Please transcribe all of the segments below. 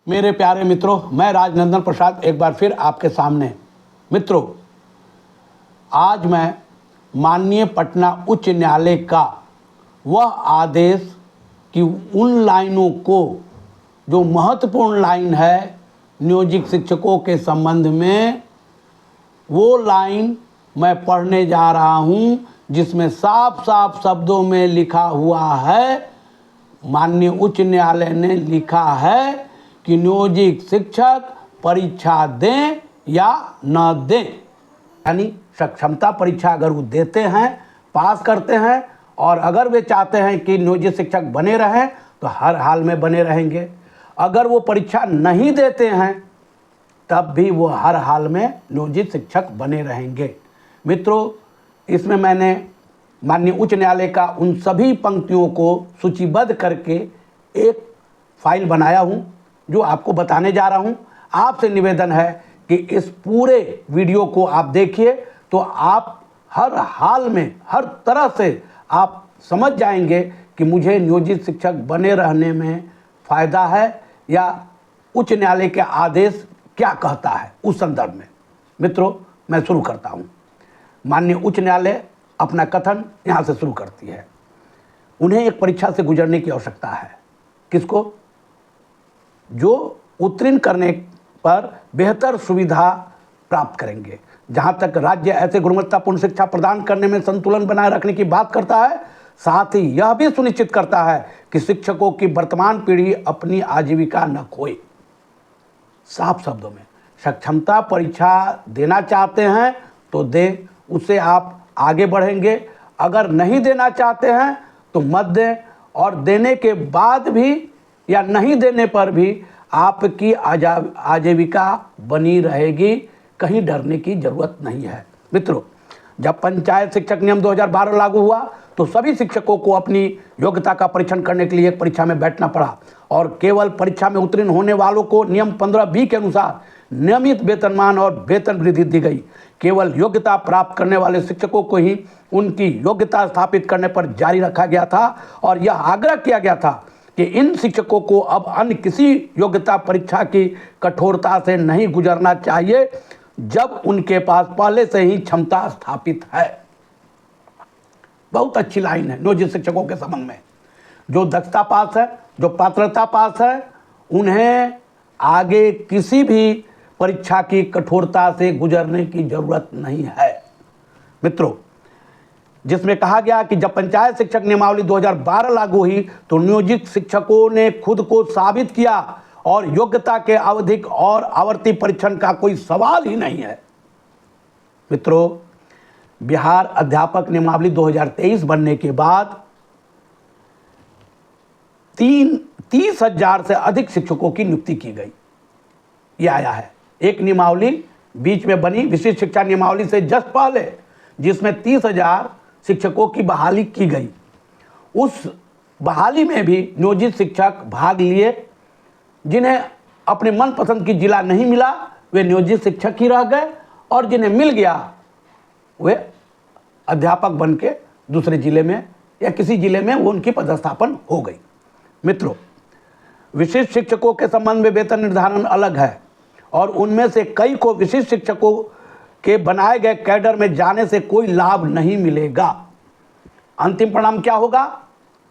मेरे प्यारे मित्रों, मैं राजनंदन प्रसाद एक बार फिर आपके सामने। मित्रों, आज मैं माननीय पटना उच्च न्यायालय का वह आदेश कि उन लाइनों को जो महत्वपूर्ण लाइन है नियोजित शिक्षकों के संबंध में, वो लाइन मैं पढ़ने जा रहा हूं, जिसमें साफ साफ शब्दों में लिखा हुआ है, माननीय उच्च न्यायालय ने लिखा है कि नियोजित शिक्षक परीक्षा दें या न दें, यानी सक्षमता परीक्षा अगर वो देते हैं, पास करते हैं, और अगर वे चाहते हैं कि नियोजित शिक्षक बने रहें तो हर हाल में बने रहेंगे। अगर वो परीक्षा नहीं देते हैं तब भी वो हर हाल में नियोजित शिक्षक बने रहेंगे। मित्रों, इसमें मैंने माननीय उच्च न्यायालय का उन सभी पंक्तियों को सूचीबद्ध करके एक फाइल बनाया हूँ, जो आपको बताने जा रहा हूँ। आपसे निवेदन है कि इस पूरे वीडियो को आप देखिए, तो आप हर हाल में हर तरह से आप समझ जाएंगे कि मुझे नियोजित शिक्षक बने रहने में फ़ायदा है या उच्च न्यायालय के आदेश क्या कहता है उस संदर्भ में। मित्रों, मैं शुरू करता हूँ। माननीय उच्च न्यायालय अपना कथन यहाँ से शुरू करती है। उन्हें एक परीक्षा से गुजरने की आवश्यकता है। किसको? जो उत्तीर्ण करने पर बेहतर सुविधा प्राप्त करेंगे। जहाँ तक राज्य ऐसे गुणवत्तापूर्ण शिक्षा प्रदान करने में संतुलन बनाए रखने की बात करता है, साथ ही यह भी सुनिश्चित करता है कि शिक्षकों की वर्तमान पीढ़ी अपनी आजीविका न खोए। साफ शब्दों में, सक्षमता परीक्षा देना चाहते हैं तो दें, उससे आप आगे बढ़ेंगे। अगर नहीं देना चाहते हैं तो मत दें, और देने के बाद भी या नहीं देने पर भी आपकी आजीविका बनी रहेगी, कहीं डरने की जरूरत नहीं है। मित्रों, जब पंचायत शिक्षक नियम 2012 लागू हुआ तो सभी शिक्षकों को अपनी योग्यता का परीक्षण करने के लिए एक परीक्षा में बैठना पड़ा, और केवल परीक्षा में उत्तीर्ण होने वालों को नियम 15B के अनुसार नियमित वेतनमान और वेतन वृद्धि दी गई। केवल योग्यता प्राप्त करने वाले शिक्षकों को ही उनकी योग्यता स्थापित करने पर जारी रखा गया था, और यह आग्रह किया गया था कि इन शिक्षकों को अब अन्य किसी योग्यता परीक्षा की कठोरता से नहीं गुजरना चाहिए जब उनके पास पहले से ही क्षमता स्थापित है। बहुत अच्छी लाइन है नियोजित शिक्षकों के संबंध में। जो दक्षता पास है, जो पात्रता पास है, उन्हें आगे किसी भी परीक्षा की कठोरता से गुजरने की जरूरत नहीं है। मित्रों, जिसमें कहा गया कि जब पंचायत शिक्षक नियमावली 2012 लागू हुई तो नियोजित शिक्षकों ने खुद को साबित किया, और योग्यता के आवधिक और आवर्ती परीक्षण का कोई सवाल ही नहीं है। मित्रों, बिहार अध्यापक नियमावली 2023 बनने के बाद 30,000 से अधिक शिक्षकों की नियुक्ति की गई। ये आया है। एक नियमावली बीच में बनी विशिष्ट शिक्षा नियमावली से जस्ट पहले, जिसमें 30,000 शिक्षकों की बहाली की गई। उस बहाली में भी नियोजित शिक्षक भाग लिए। जिन्हें अपने मनपसंद की जिला नहीं मिला वे नियोजित शिक्षक ही रह गए, और जिन्हें मिल गया वे अध्यापक बन के दूसरे जिले में या किसी जिले में वो उनकी पदस्थापन हो गई। मित्रों, विशिष्ट शिक्षकों के संबंध में वेतन निर्धारण अलग है, और उनमें से कई को विशिष्ट शिक्षकों के बनाए गए कैडर में जाने से कोई लाभ नहीं मिलेगा। अंतिम परिणाम क्या होगा?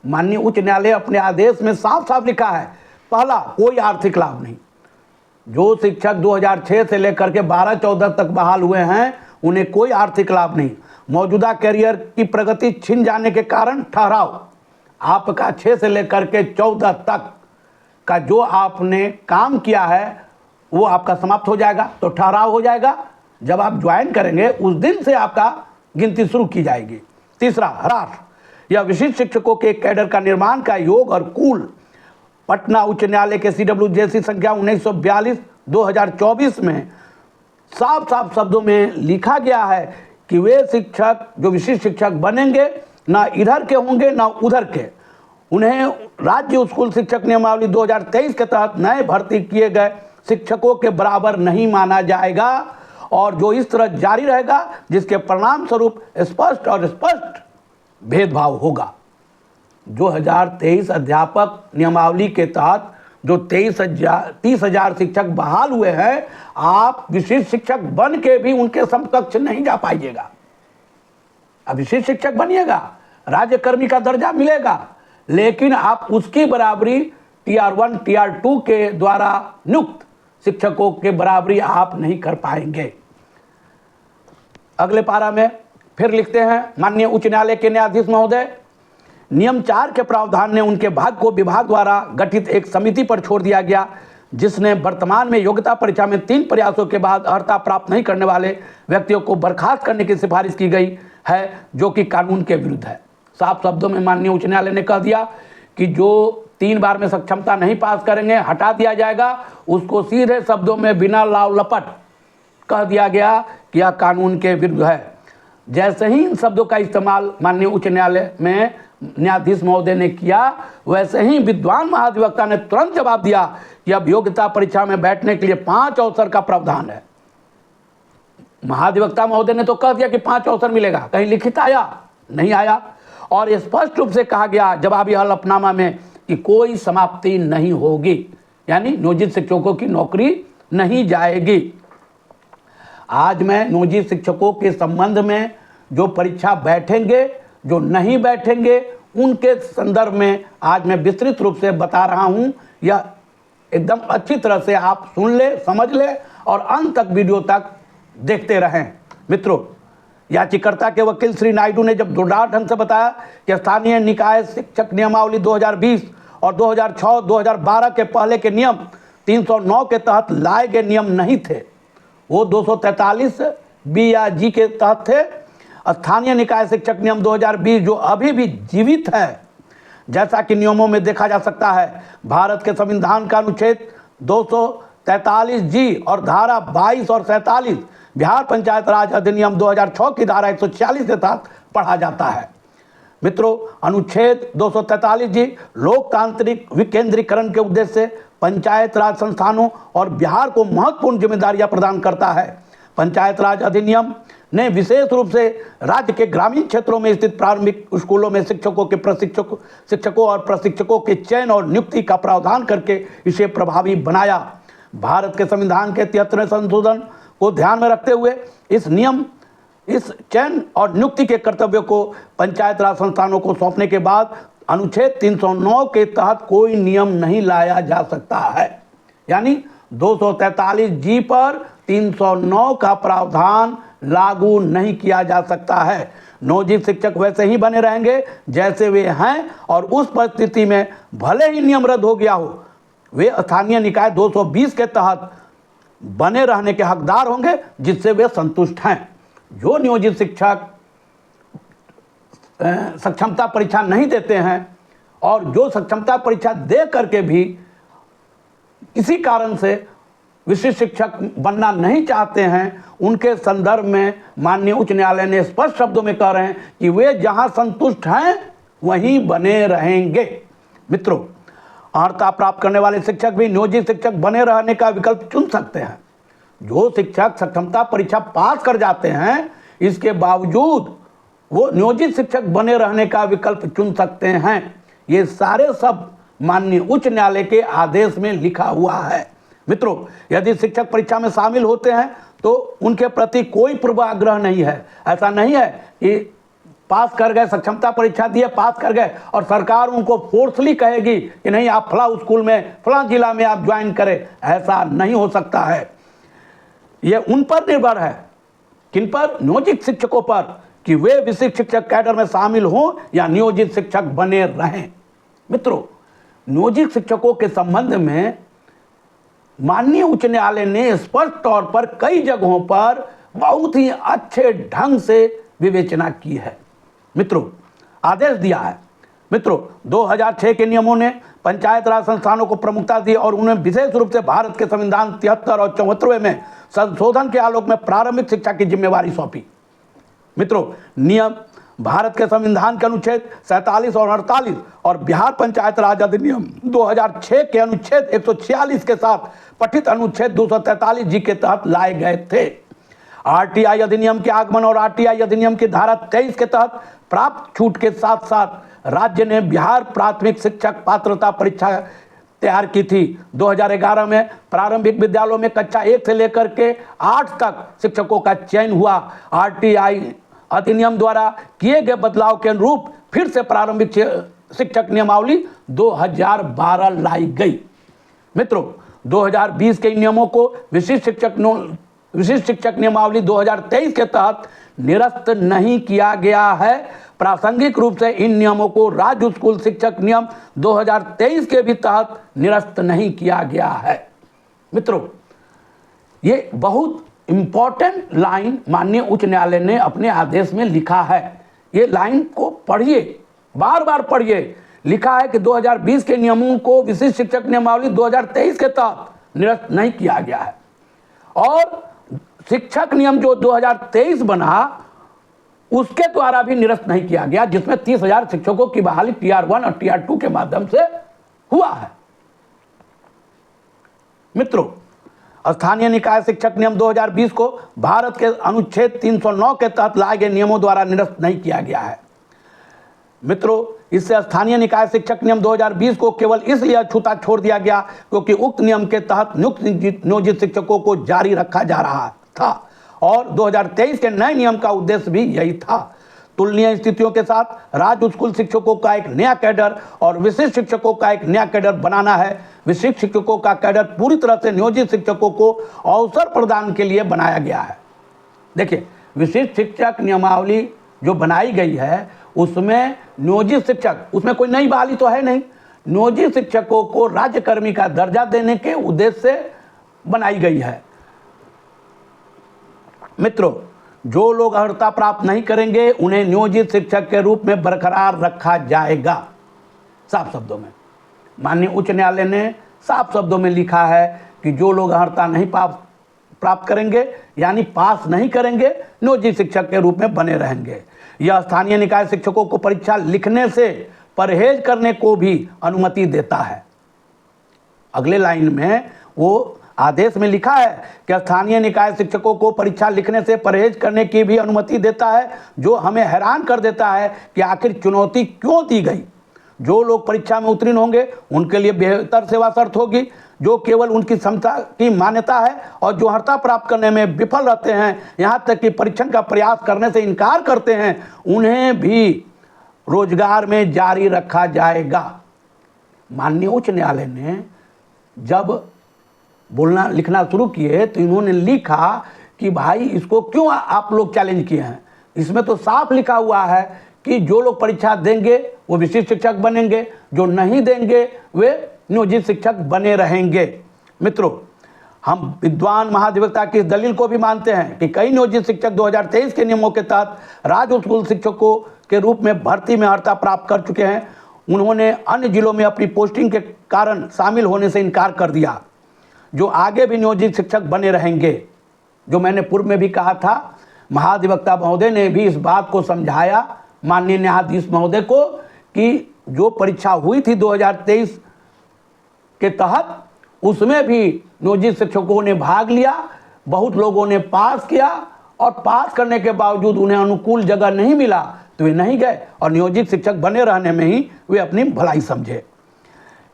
माननीय उच्च न्यायालय अपने आदेश में साफ साफ लिखा है, पहला, कोई आर्थिक लाभ नहीं। जो शिक्षक 2006 से लेकर के 12-14 तक बहाल हुए हैं, उन्हें कोई आर्थिक लाभ नहीं। मौजूदा कैरियर की प्रगति छिन जाने के कारण ठहराव, आपका 6 से लेकर के 14 तक का जो आपने काम किया है वो आपका समाप्त हो जाएगा, तो ठहराव हो जाएगा। जब आप ज्वाइन करेंगे उस दिन से आपका गिनती शुरू की जाएगी। तीसरा, ह्रास, यह विशिष्ट शिक्षकों के कैडर का निर्माण का योग और कुल पटना उच्च न्यायालय के CWJC संख्या 1942/2024 में साफ साफ शब्दों में लिखा गया है कि वे शिक्षक जो विशिष्ट शिक्षक बनेंगे ना इधर के होंगे ना उधर के। उन्हें राज्य स्कूल शिक्षक नियमावली 2023 के तहत नए भर्ती किए गए शिक्षकों के बराबर नहीं माना जाएगा, और जो इस तरह जारी रहेगा जिसके परिणाम स्वरूप स्पष्ट भेदभाव होगा। 2023 अध्यापक नियमावली के तहत जो 30,000 शिक्षक बहाल हुए हैं, आप विशिष्ट शिक्षक बन के भी उनके समकक्ष नहीं जा पाइएगा। अब विशिष्ट शिक्षक बनिएगा, राज्यकर्मी का दर्जा मिलेगा, लेकिन आप उसकी बराबरी टीआर 1 टीआर 2 के द्वारा नियुक्त शिक्षकों के बराबरी आप नहीं कर पाएंगे। अगले पारा में फिर लिखते हैं, माननीय उच्च न्यायालय के न्यायाधीश महोदय, नियम 4 के प्रावधान ने उनके भाग को विभाग द्वारा गठित एक समिति पर छोड़ दिया गया, जिसने वर्तमान में योग्यता परीक्षा में 3 प्रयासों के बाद अर्हता प्राप्त नहीं करने वाले व्यक्तियों को बर्खास्त करने की सिफारिश की गई है, जो कि कानून के विरुद्ध है। साफ शब्दों में माननीय उच्च न्यायालय ने कह दिया कि जो 3 बार में सक्षमता नहीं पास करेंगे, हटा दिया जाएगा। उसको सीधे शब्दों में बिना लाव लपट कह दिया गया कि यह कानून के विरुद्ध है। जैसे ही इन शब्दों का इस्तेमाल माननीय उच्च न्यायालय में न्यायाधीश महोदय ने किया, वैसे ही विद्वान महाधिवक्ता ने तुरंत जवाब दिया कि अब योग्यता परीक्षा में बैठने के लिए 5 अवसर का प्रावधान है। महाधिवक्ता महोदय ने तो कह दिया कि 5 अवसर मिलेगा, कहीं लिखित आया? नहीं आया। और स्पष्ट रूप से कहा गया जवाबी हलफनामा में कि कोई समाप्ति नहीं होगी, यानी नियोजित शिक्षकों की नौकरी नहीं जाएगी। आज मैं नियोजित शिक्षकों के संबंध में जो परीक्षा बैठेंगे, जो नहीं बैठेंगे, उनके संदर्भ में आज मैं विस्तृत रूप से बता रहा हूं। यह एकदम अच्छी तरह से आप सुन ले, समझ ले और अंत तक वीडियो तक देखते रहें। मित्रों, याचिकाकर्ता के वकील श्री नायडू ने जब जोरदार ढंग से बताया कि स्थानीय निकाय शिक्षक नियमावली 2020 और 2006-2012 के पहले के नियम 309 के तहत लाए गए नियम नहीं थे, वो 243 बी या जी के तहत थे। स्थानीय निकाय शिक्षक नियम 2020 जो अभी भी जीवित है, जैसा कि नियमों में देखा जा सकता है, भारत के संविधान का अनुच्छेद 243 जी और धारा 22 और 47 बिहार पंचायत राज अधिनियम 2006 की धारा 146 के तहत पढ़ा जाता है। मित्रों, अनुच्छेद 243 जी लोकतांत्रिक विकेंद्रीकरण के उद्देश्य से पंचायत राज संस्थानों और बिहार को महत्वपूर्ण जिम्मेदारियां प्रदान करता है। पंचायत राज अधिनियम ने विशेष रूप से राज्य के ग्रामीण क्षेत्रों में स्थित प्रारंभिक स्कूलों में शिक्षकों और प्रशिक्षकों के चयन और नियुक्ति का प्रावधान करके इसे प्रभावी बनाया। भारत के संविधान के 73वें संशोधन को ध्यान में रखते हुए इस चयन और नियुक्ति के कर्तव्यों को पंचायत राज संस्थानों को सौंपने के बाद अनुच्छेद 309 के तहत कोई नियम नहीं लाया जा सकता है। यानी 243 जी पर 309 का प्रावधान लागू नहीं किया जा सकता है। नियोजित शिक्षक वैसे ही बने रहेंगे जैसे वे हैं, और उस परिस्थिति में भले ही नियम रद्द हो गया हो, वे स्थानीय निकाय 220 के तहत बने रहने के हकदार होंगे, जिससे वे संतुष्ट हैं। जो नियोजित शिक्षक सक्षमता परीक्षा नहीं देते हैं और जो सक्षमता परीक्षा दे करके भी किसी कारण से विशिष्ट शिक्षक बनना नहीं चाहते हैं, उनके संदर्भ में माननीय उच्च न्यायालय ने स्पष्ट शब्दों में कह रहे हैं कि वे जहां संतुष्ट हैं वहीं बने रहेंगे। मित्रों, अर्हता प्राप्त करने वाले शिक्षक भी नियोजित शिक्षक बने रहने का विकल्प चुन सकते हैं। जो शिक्षक सक्षमता परीक्षा पास कर जाते हैं, इसके बावजूद वो नियोजित शिक्षक बने रहने का विकल्प चुन सकते हैं। ये सारे सब माननीय उच्च न्यायालय के आदेश में लिखा हुआ है। मित्रों, यदि शिक्षक परीक्षा में शामिल होते हैं तो उनके प्रति कोई पूर्वाग्रह नहीं है। ऐसा नहीं है कि पास कर गए, सक्षमता परीक्षा दिए, पास कर गए और सरकार उनको फोर्सली कहेगी कि नहीं आप फला स्कूल में, फला जिला में आप ज्वाइन करें। ऐसा नहीं हो सकता है। ये उन पर निर्भर है, किन पर? नियोजित शिक्षकों पर, कि वे विशिष्ट शिक्षक कैडर में शामिल हों या नियोजित शिक्षक बने रहें। मित्रों, नियोजित शिक्षकों के संबंध में माननीय उच्च न्यायालय ने स्पष्ट तौर पर कई जगहों पर बहुत ही अच्छे ढंग से विवेचना की है। मित्रों, आदेश दिया है। मित्रों, 2006 के नियमों ने पंचायत राज संस्थानों को प्रमुखता दी और उन्हें विशेष रूप से भारत के संविधान 73 और 74वें में संशोधन के आलोक में प्रारंभिक शिक्षा की जिम्मेवारी सौंपी। मित्रों, नियम भारत के संविधान के अनुच्छेद 47 और 48 और बिहार पंचायत राज अधिनियम 2006 के अनुच्छेद 146 के साथ पठित अनुच्छेद 243 जी के तहत लाए गए थे। आरटीआई अधिनियम के आगमन और आरटीआई अधिनियम की धारा 23 के तहत प्राप्त छूट के साथ साथ राज्य ने बिहार प्राथमिक शिक्षक पात्रता परीक्षा तैयार की थी। 2011 में प्रारंभिक विद्यालयों में कक्षा 1 से लेकर के 8 तक शिक्षकों का चयन हुआ। आरटीआई अधिनियम द्वारा किए गए बदलाव के अनुरूप फिर से प्रारंभिक शिक्षक नियमावली 2012 लाई गई। मित्रों, 2020 के नियमों को विशिष्ट शिक्षक नियमावली 2023 के तहत निरस्त नहीं किया गया है। प्रासंगिक रूप से इन नियमों को राज्य स्कूल शिक्षक नियम 2023 के भी तहत निरस्त नहीं किया गया है। मित्रों, ये बहुत इंपॉर्टेंट लाइन माननीय उच्च न्यायालय ने अपने आदेश में लिखा है। ये लाइन को पढ़िए, बार बार पढ़िए। लिखा है कि 2020 के नियमों को विशिष्ट शिक्षक नियमावली 2023 के तहत निरस्त नहीं किया गया है और शिक्षक नियम जो 2023 बना उसके द्वारा भी निरस्त नहीं किया गया, जिसमें 30,000 शिक्षकों की बहाली टीआर 1 और टीआर 2 के माध्यम से हुआ है। मित्रों, स्थानीय निकाय शिक्षक नियम 2020 को भारत के अनुच्छेद 309 के तहत लाए गए नियमों द्वारा निरस्त नहीं किया गया है। मित्रों, इससे स्थानीय निकाय शिक्षक नियम 2020 को केवल इसलिए अछूता छोड़ दिया गया क्योंकि उक्त नियम के तहत नियोजित शिक्षकों को जारी रखा जा रहा था और 2023 के नए नियम का उद्देश्य भी यही था। तुलनीय स्थितियों के साथ राज्य स्कूल शिक्षकों का एक नया कैडर और विशिष्ट शिक्षकों का एक नया कैडर बनाना है। विशिष्ट शिक्षकों का कैडर पूरी तरह से नियोजित शिक्षकों को अवसर प्रदान के लिए बनाया गया है। देखिए, विशिष्ट शिक्षक नियमावली जो बनाई गई है उसमें नियोजित शिक्षक, उसमें कोई नई बहाली तो है नहीं। नियोजित शिक्षकों को राज्यकर्मी का दर्जा देने के उद्देश्य से बनाई गई है। मित्रों, जो लोग अर्हता प्राप्त नहीं करेंगे उन्हें नियोजित शिक्षक के रूप में बरकरार रखा जाएगा। साफ शब्दों में माननीय उच्च न्यायालय ने साफ शब्दों में लिखा है कि जो लोग अर्हता नहीं प्राप्त करेंगे यानी पास नहीं करेंगे, नियोजित शिक्षक के रूप में बने रहेंगे। यह स्थानीय निकाय शिक्षकों को परीक्षा लिखने से परहेज करने को भी अनुमति देता है। अगले लाइन में वो आदेश में लिखा है कि स्थानीय निकाय शिक्षकों को परीक्षा लिखने से परहेज करने की भी अनुमति देता है, जो हमें हैरान कर देता है कि आखिर चुनौती क्यों दी गई। जो लोग परीक्षा में उत्तीर्ण होंगे उनके लिए बेहतर सेवा शर्त होगी, जो केवल उनकी क्षमता की मान्यता है और जो अर्हता प्राप्त करने में विफल रहते हैं, यहाँ तक कि परीक्षण का प्रयास करने से इनकार करते हैं, उन्हें भी रोजगार में जारी रखा जाएगा। माननीय उच्च न्यायालय ने जब बोलना लिखना शुरू किए तो इन्होंने लिखा कि भाई इसको क्यों आप लोग चैलेंज किए हैं। इसमें तो साफ लिखा हुआ है कि जो लोग परीक्षा देंगे वो विशिष्ट शिक्षक बनेंगे, जो नहीं देंगे वे नियोजित शिक्षक बने रहेंगे। मित्रों, हम विद्वान महाधिवक्ता की इस दलील को भी मानते हैं कि कई नियोजित शिक्षक 2023 के नियमों के तहत राज्य स्कूल शिक्षकों के रूप में भर्ती में अर्हता प्राप्त कर चुके हैं। उन्होंने अन्य जिलों में अपनी पोस्टिंग के कारण शामिल होने से इनकार कर दिया, जो आगे भी नियोजित शिक्षक बने रहेंगे। जो मैंने पूर्व में भी कहा था, महाधिवक्ता महोदय ने भी इस बात को समझाया माननीय न्यायाधीश महोदय को कि जो परीक्षा हुई थी 2023 के तहत उसमें भी नियोजित शिक्षकों ने भाग लिया, बहुत लोगों ने पास किया और पास करने के बावजूद उन्हें अनुकूल जगह नहीं मिला तो वे नहीं गए और नियोजित शिक्षक बने रहने में ही वे अपनी भलाई समझे।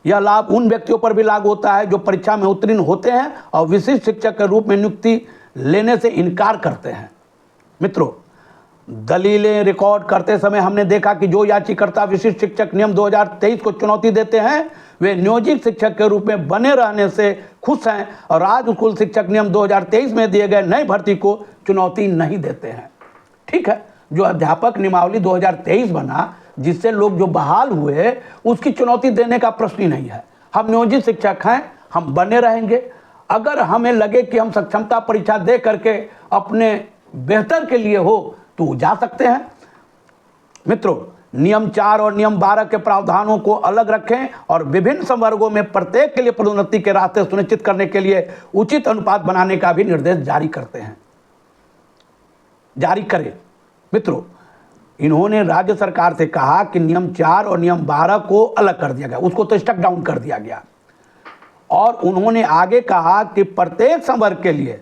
यह लाभ उन व्यक्तियों पर भी लागू होता है जो परीक्षा में उत्तीर्ण होते हैं और विशिष्ट शिक्षक के रूप में नियुक्ति लेने से इनकार करते हैं। मित्रों, दलीलें रिकॉर्ड करते समय हमने देखा कि जो याचिकाकर्ता विशिष्ट शिक्षक नियम 2023 को चुनौती देते हैं वे नियोजित शिक्षक के रूप में बने रहने से खुश हैं और राज्य स्कूल शिक्षक नियम 2023 में दिए गए नई भर्ती को चुनौती नहीं देते हैं। ठीक है, जो अध्यापक नियमावली 2023 बना जिससे लोग जो बहाल हुए उसकी चुनौती देने का प्रश्न ही नहीं है। हम नियोजित शिक्षक हैं, हम बने रहेंगे। अगर हमें लगे कि हम सक्षमता परीक्षा दे करके अपने बेहतर के लिए हो तो जा सकते हैं। मित्रों, नियम 4 और नियम 12 के प्रावधानों को अलग रखें और विभिन्न संवर्गों में प्रत्येक के लिए पदोन्नति के रास्ते सुनिश्चित करने के लिए उचित अनुपात बनाने का भी निर्देश जारी करें। मित्रों, इन्होंने राज्य सरकार से कहा कि नियम 4 और नियम 12 को अलग कर दिया गया, उसको तो स्टक डाउन कर दिया गया और उन्होंने आगे कहा कि प्रत्येक संवर्ग के लिए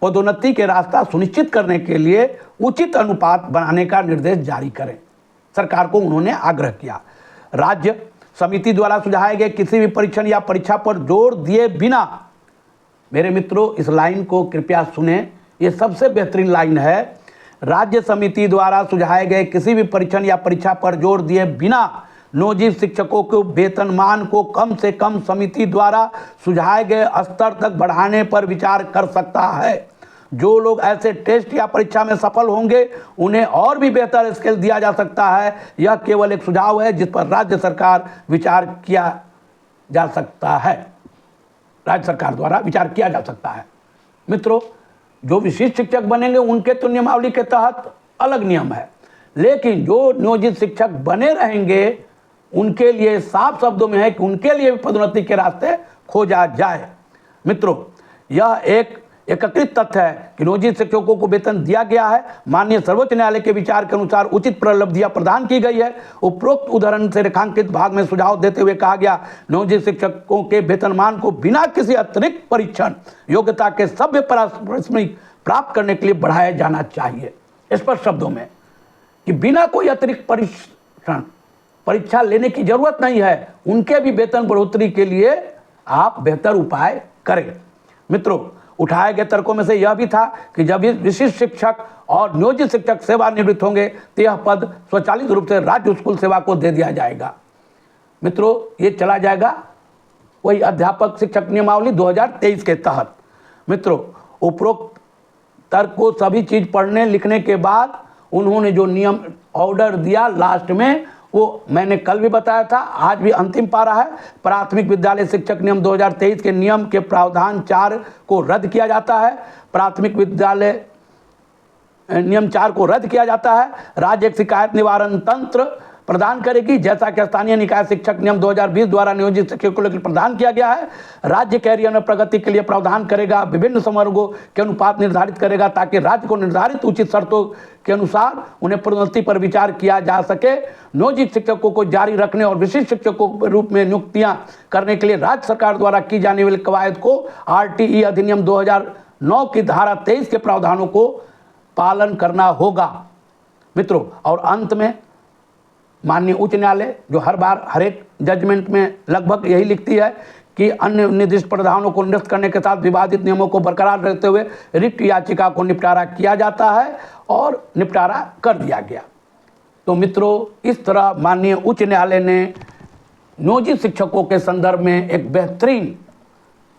पदोन्नति के रास्ता सुनिश्चित करने के लिए उचित अनुपात बनाने का निर्देश जारी करें। सरकार को उन्होंने आग्रह किया। राज्य समिति द्वारा सुझाए गए किसी भी परीक्षण या परीक्षा पर जोर दिए बिना, मेरे मित्रों इस लाइन को कृपया सुने, ये सबसे बेहतरीन लाइन है। राज्य समिति द्वारा सुझाए गए किसी भी परीक्षण या परीक्षा पर जोर दिए बिना नियोजित शिक्षकों के वेतनमान को कम से कम समिति द्वारा सुझाए गए स्तर तक बढ़ाने पर विचार कर सकता है। जो लोग ऐसे टेस्ट या परीक्षा में सफल होंगे उन्हें और भी बेहतर स्केल दिया जा सकता है। यह केवल एक सुझाव है जिस पर राज्य सरकार विचार किया जा सकता है, राज्य सरकार द्वारा विचार किया जा सकता है। मित्रों, जो विशिष्ट शिक्षक बनेंगे उनके तो नियमावली के तहत अलग नियम है, लेकिन जो नियोजित शिक्षक बने रहेंगे उनके लिए साफ शब्दों में है कि उनके लिए भी पदोन्नति के रास्ते खोजा जाए। मित्रों, यह एक एकीकृत तथ्य है कि नियोजित शिक्षकों को वेतन दिया गया है। माननीय सर्वोच्च न्यायालय के विचार के अनुसार उचित प्रलब्धियां प्रदान की गई है। उपरोक्त उदाहरण से रेखांकित भाग में सुझाव देते हुए कहा गया, नियोजित शिक्षकों के वेतनमान को बिना किसी अतिरिक्त परीक्षण योग्यता के सभ्य पारिश्रमिक प्राप्त करने के लिए बढ़ाया जाना चाहिए। स्पष्ट शब्दों में कि बिना कोई अतिरिक्त परीक्षा लेने की जरूरत नहीं है, उनके भी वेतन बढ़ोतरी के लिए आप बेहतर उपाय करें। मित्रों, उठाए गए तर्कों में से यह भी था कि जब विशिष्ट शिक्षक और नियोजित शिक्षक सेवानिवृत्त होंगे तो यह पद स्वचालित रूप से राज्य स्कूल सेवा को दे दिया जाएगा। मित्रों, ये चला जाएगा वही अध्यापक शिक्षक नियमावली 2023 के तहत। मित्रों, उपरोक्त तर्क को सभी चीज पढ़ने लिखने के बाद उन्होंने जो नियम ऑर्डर दिया लास्ट में, वो मैंने कल भी बताया था, आज भी अंतिम पारा है। प्राथमिक विद्यालय शिक्षक नियम 2023 के नियम के प्रावधान 4 को रद्द किया जाता है। प्राथमिक विद्यालय नियम 4 को रद्द किया जाता है। राज्य एक शिकायत निवारण तंत्र प्रदान करेगी, जैसा कि स्थानीय निकाय शिक्षक नियम 2020 द्वारा नियोजित शिक्षकों को लेकर प्रदान किया गया है। राज्य कैरियर में प्रगति के लिए प्रावधान करेगा, विभिन्न संवर्गों के अनुपात निर्धारित करेगा ताकि राज्य को निर्धारित उचित शर्तों के अनुसार उन्हें पदोन्नति पर विचार किया जा सके। नियोजित शिक्षकों को जारी रखने और विशिष्ट शिक्षकों के रूप में नियुक्तियां करने के लिए राज्य सरकार द्वारा की जाने वाली कवायद को RTE अधिनियम 2009 की धारा 23 के प्रावधानों को पालन करना होगा। मित्रों, और अंत में माननीय उच्च न्यायालय जो हर बार हर एक जजमेंट में लगभग यही लिखती है कि अन्य निर्दिष्ट प्रावधानों को निरस्त करने के साथ विवादित नियमों को बरकरार रखते हुए रिट याचिका को निपटारा किया जाता है, और निपटारा कर दिया गया। तो मित्रों, इस तरह माननीय उच्च न्यायालय ने नियोजित शिक्षकों के संदर्भ में एक बेहतरीन,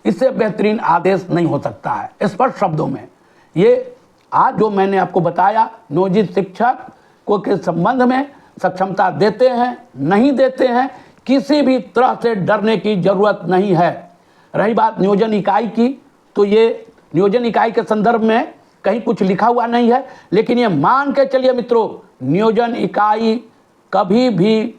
इससे बेहतरीन आदेश नहीं हो सकता है। स्पष्ट शब्दों में ये आज जो मैंने आपको बताया, नियोजित शिक्षकों के संबंध में सक्षमता देते हैं नहीं देते हैं, किसी भी तरह से डरने की जरूरत नहीं है। रही बात नियोजन इकाई की, तो ये नियोजन इकाई के संदर्भ में कहीं कुछ लिखा हुआ नहीं है, लेकिन ये मान के चलिए मित्रों, नियोजन इकाई कभी भी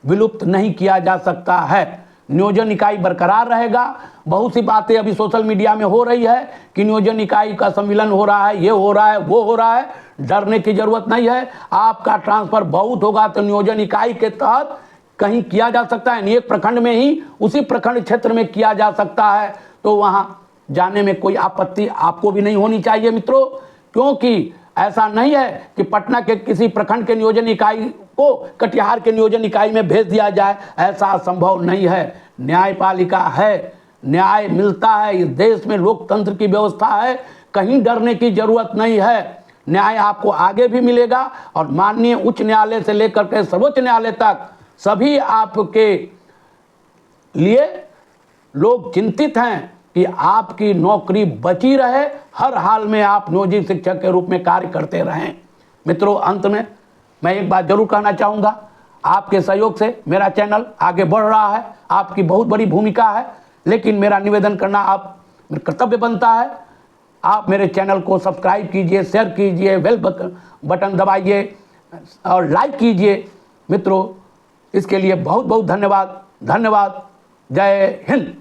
विलुप्त नहीं किया जा सकता है। नियोजन इकाई बरकरार रहेगा। बहुत सी बातें अभी सोशल मीडिया में हो रही है कि नियोजन इकाई का सम्मिलन हो रहा है, ये हो रहा है, वो हो रहा है। डरने की जरूरत नहीं है। आपका ट्रांसफर बहुत होगा तो नियोजन इकाई के तहत कहीं किया जा सकता है, एक प्रखंड में ही उसी प्रखंड क्षेत्र में किया जा सकता है, तो वहां जाने में कोई आपत्ति आपको भी नहीं होनी चाहिए मित्रों। क्योंकि ऐसा नहीं है कि पटना के किसी प्रखंड के नियोजन इकाई को कटिहार के नियोजन इकाई में भेज दिया जाए, ऐसा संभव नहीं है। न्यायपालिका है, न्याय मिलता है, इस देश में लोकतंत्र की व्यवस्था है, कहीं डरने की जरूरत नहीं है। न्याय आपको आगे भी मिलेगा, और माननीय उच्च न्यायालय से लेकर के सर्वोच्च न्यायालय तक सभी आपके लिए लोग चिंतित हैं कि आपकी नौकरी बची रहे, हर हाल में आप नियोजित शिक्षक के रूप में कार्य करते रहें। मित्रों, अंत में मैं एक बात जरूर कहना चाहूँगा, आपके सहयोग से मेरा चैनल आगे बढ़ रहा है, आपकी बहुत बड़ी भूमिका है, लेकिन मेरा निवेदन करना आप कर्तव्य बनता है। आप मेरे चैनल को सब्सक्राइब कीजिए, शेयर कीजिए, बेल बटन दबाइए और लाइक कीजिए। मित्रों, इसके लिए बहुत बहुत धन्यवाद। धन्यवाद। जय हिंद।